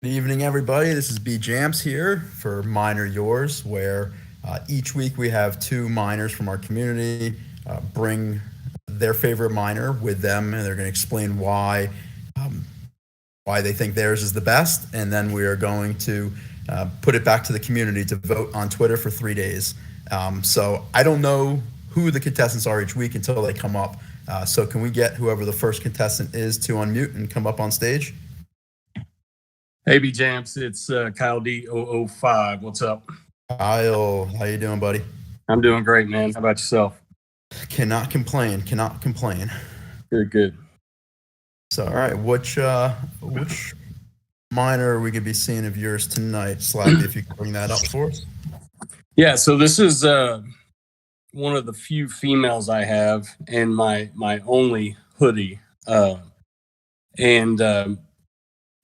Good evening, everybody. This is B Jamps here for Miner Yours, where each week we have two miners from our community bring their favorite miner with them, and they're going to explain um, why they think theirs is the best, and then we are going to put it back to the community to vote on Twitter for 3 days. So I don't know who the contestants are each week until they come up. So can we get whoever the first contestant is to unmute and come up on stage? Hey, B Jamps, it's Kyle005. What's up? Kyle, how you doing, buddy? I'm doing great, man. How about yourself? Cannot complain. Good. So, all right, which miner are we gonna be seeing of yours tonight, Slappy? If you can bring that up for us. Yeah, so this is one of the few females I have in my only hoodie.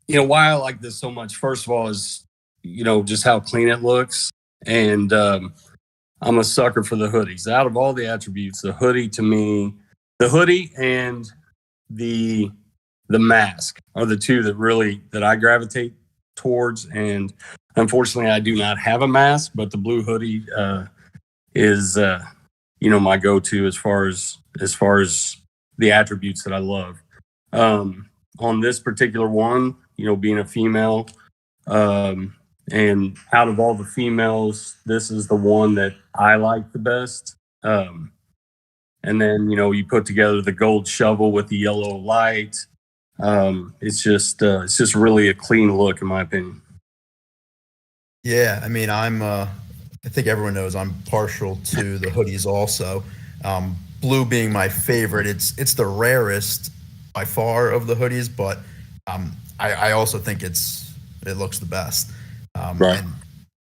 Why I like this so much, first of all, is, just how clean it looks. And I'm a sucker for the hoodies. Out of all the attributes, the hoodie to me, the hoodie and the mask are the two that I gravitate towards. And unfortunately, I do not have a mask, but the blue hoodie is my go-to as far as the attributes that I love. On this particular one, being a female, and out of all the females, this is the one that I like the best. And then, you put together the gold shovel with the yellow light. It's just really a clean look, in my opinion. Yeah, I mean, I think everyone knows I'm partial to the hoodies also. Blue being my favorite. It's the rarest by far of the hoodies, but I also think it looks the best. Right.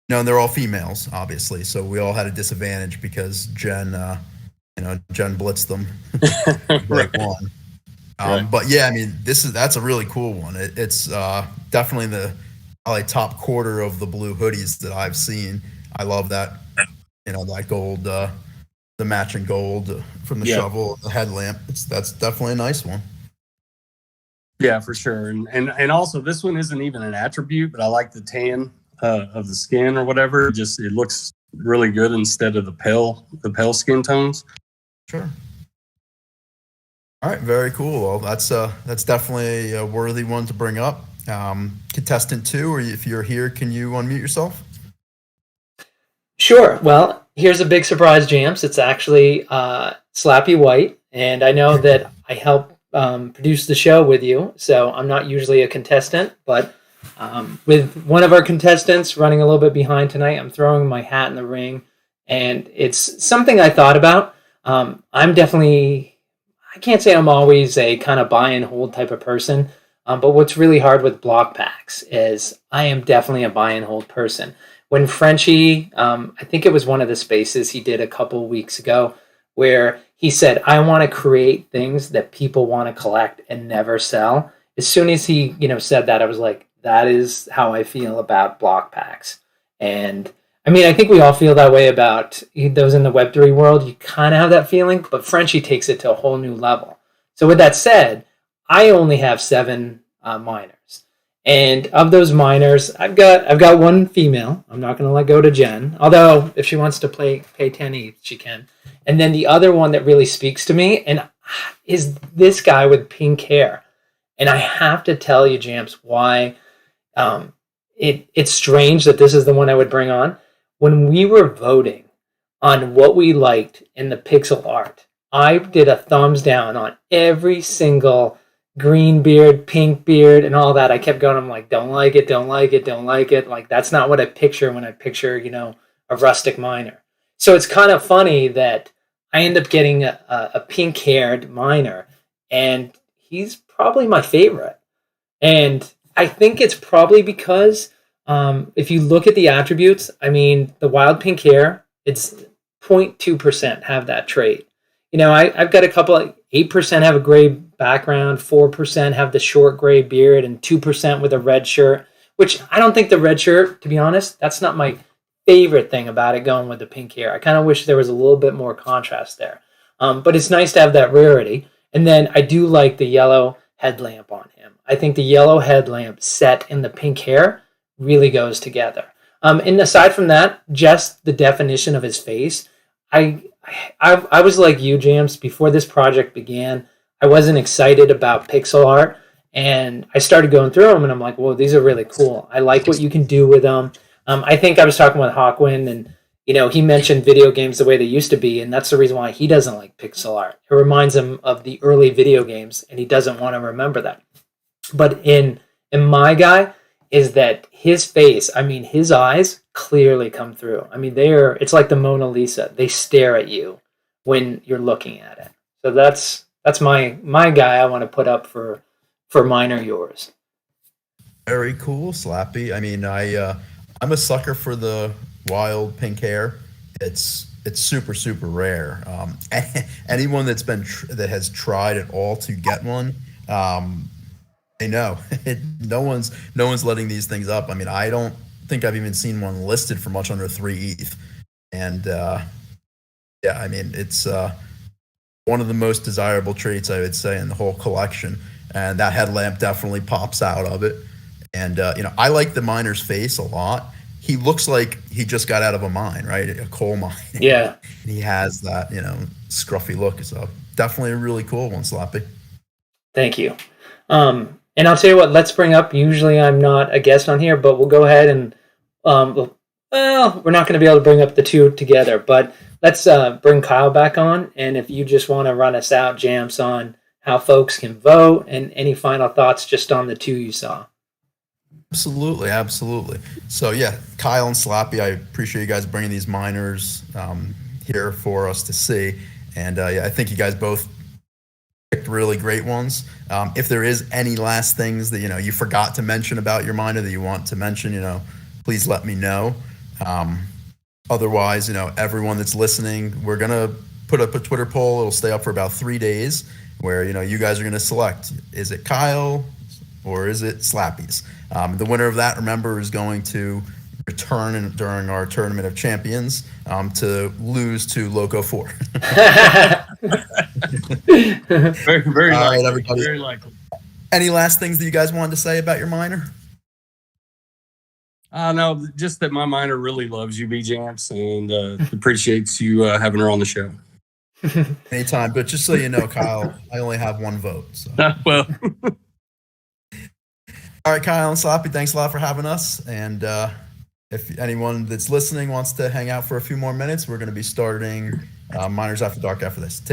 And they're all females, obviously, so we all had a disadvantage because Jen blitzed them. Right. One. Right. But yeah, I mean, that's a really cool one. It's definitely the probably top quarter of the blue hoodies that I've seen. I love that, that gold, the matching gold from the shovel, the headlamp. That's definitely a nice one. Yeah, for sure. And also, this one isn't even an attribute, but I like the tan of the skin or whatever. It looks really good instead of the pale skin tones. Sure. All right, very cool. Well, that's definitely a worthy one to bring up. Contestant 2, or if you're here, can you unmute yourself? Sure. Well, here's a big surprise, Jamps. It's actually Slappywhyte, and I know that I help produce the show with you, so I'm not usually a contestant, but with one of our contestants running a little bit behind tonight, I'm throwing my hat in the ring, and it's something I thought about. I'm definitely, I can't say I'm always a kind of buy and hold type of person, but what's really hard with block packs is I am definitely a buy and hold person. When Frenchie, I think it was one of the spaces he did a couple weeks ago, where he said, I want to create things that people want to collect and never sell. As soon as he, said that, I was like, that is how I feel about block packs. And I mean, I think we all feel that way about those in the Web3 world. You kind of have that feeling, but Frenchie takes it to a whole new level. So with that said, I only have 7 miners. And of those miners, I've got one female. I'm not going to let go to Jen, although if she wants to pay 10 ETH, she can. And then the other one that really speaks to me is this guy with pink hair. And I have to tell you, Jamps, why it's strange that this is the one I would bring on. When we were voting on what we liked in the pixel art, I did a thumbs down on every single green beard, pink beard, and all that. I kept going, I'm like, don't like it. Like, that's not what I picture when I picture, a rustic miner. So it's kind of funny that I end up getting a pink-haired miner, and he's probably my favorite. And I think it's probably because if you look at the attributes, I mean, the wild pink hair, it's 0.2% have that trait. I've got a couple, 8% have a gray background, 4% have the short gray beard, and 2% with a red shirt, which I don't think the red shirt, to be honest, that's not my favorite thing about it going with the pink hair. I kind of wish there was a little bit more contrast there. But it's nice to have that rarity. And then I do like the yellow headlamp on him. I think the yellow headlamp set in the pink hair really goes together. And aside from that, just the definition of his face, I was like you, James, before this project began. I wasn't excited about pixel art, and I started going through them, and I'm like, whoa, these are really cool. I like what you can do with them. I think I was talking with Hawkwind, and he mentioned video games the way they used to be, and that's the reason why he doesn't like pixel art. It reminds him of the early video games, and he doesn't want to remember that. But in my guy, is that his face, his eyes clearly come through. It's like the Mona Lisa. They stare at you when you're looking at it. So that's my guy I want to put up for Miner Yours. Very cool, Slappy. I'm a sucker for the wild pink hair. It's super, super rare. Anyone that has tried at all to get one, I know no one's letting these things up. I don't think I've even seen one listed for much under 3 ETH. And it's one of the most desirable traits, I would say, in the whole collection. And that headlamp definitely pops out of it. And I like the miner's face a lot. He looks like he just got out of a mine, right? A coal mine. Yeah. He has that, scruffy look. So definitely a really cool one, Slappy. Thank you. And I'll tell you what, let's bring up, usually I'm not a guest on here, but we'll go ahead and, we're not going to be able to bring up the two together, but let's bring Kyle back on. And if you just want to run us out, Jams, on how folks can vote and any final thoughts just on the two you saw. Absolutely. So yeah, Kyle and Slappy, I appreciate you guys bringing these miners here for us to see. And I think you guys both picked really great ones. If there is any last things that you forgot to mention about your miner that you want to mention, please let me know. Otherwise, everyone that's listening, we're gonna put up a Twitter poll. It'll stay up for about 3 days, where you guys are gonna select: is it Kyle or is it Slappy's? The winner of that, remember, is going to return during our Tournament of Champions to lose to Loco 4. Very, very All likely. right, everybody. Very likely. Any last things that you guys wanted to say about your miner? No, just that my miner really loves you, B-Jamps, and appreciates you having her on the show. Anytime, but just so you know, Kyle, I only have one vote. So. Well, All right, Kyle and Slappy, thanks a lot for having us. And if anyone that's listening wants to hang out for a few more minutes, we're going to be starting Miners After Dark after this.